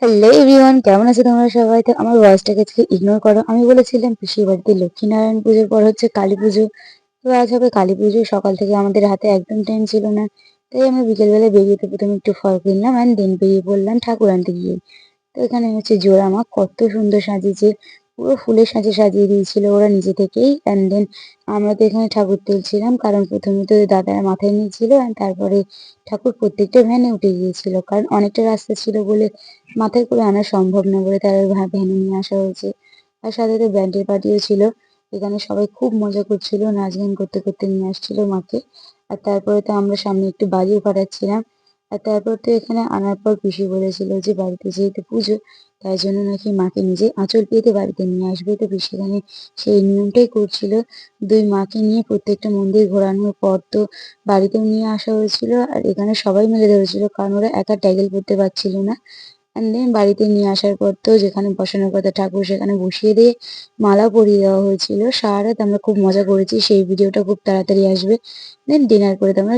Hello everyone, কেমন আছো তোমরা সবাই? তো আমার ভয়েসটাকে আজকে ইগনোর করো। আমি বলেছিলাম পিসির বাড়িতে লক্ষ্মীনারায়ণ পুজোর পর হচ্ছে কালী পুজো। তো আজ হবে কালী পুজো। সকাল থেকে আমাদের হাতে একদম টাইম ছিল না। তাই আমরা বিকেলবেলা বেরিয়ে তো প্রথমে একটু ফল কিনলাম অ্যান্ড দেন বেরিয়ে পড়লাম ঠাকুর আনতে গিয়ে। তো এখানে হচ্ছে জোড়া মা কত সুন্দর সাজিয়েছে। পুরো ফুলের সাজে সাজিয়ে দিয়েছিল ওরা নিজে থেকেই। অ্যান্ড দেন আমরা তো এখানে ঠাকুর তুলছিলাম। কারণ প্রথমে তো দাদারা মাথায় নিয়েছিল অ্যান্ড তারপরে ঠাকুর প্রত্যেকটা ভ্যানে উঠে গিয়েছিল। কারণ অনেকটা রাস্তা ছিল বলে মাথায় করে আনা সম্ভব না বলে তারা ভ্যানে নিয়ে আসা হয়েছে। আর সাথে তো ব্যান্ডের পার্টিও ছিল। এখানে সবাই খুব মজা করছিল, নাচ গান করতে করতে নিয়ে আসছিল মাকে। আর তারপরে তো আমরা সামনে একটু বাজিও ফাটাচ্ছিলাম। আর তারপর তো এখানে আনার পর পিসি বলেছিল যে বাড়িতে যেহেতু পুজো, তাই জন্য নাকি মাকে নিজে আঁচল পেতে বাড়িতে নিয়ে আসবে। তো পিসি এখানে সেই নিয়মটাই করছিল। ২ মাকে নিয়ে প্রত্যেকটা মন্দির ঘোরানোর পর তো বাড়িতেও নিয়ে আসা হয়েছিল। আর এখানে সবাই মিলে ধরেছিল কারণ ওরা একা ট্যাকেল করতে পারছিল না। অ্যান্ড দেন বাড়িতে নিয়ে আসার পর তো যেখানে বসানোর কথা ঠাকুর সেখানে বসিয়ে দিয়ে মালা পরিয়ে দেওয়া হয়েছিল। সারারাত আমরা খুব মজা করেছি। সেই ভিডিওটা খুব তাড়াতাড়ি আসবে। দেন ডিনার করে তো আমরা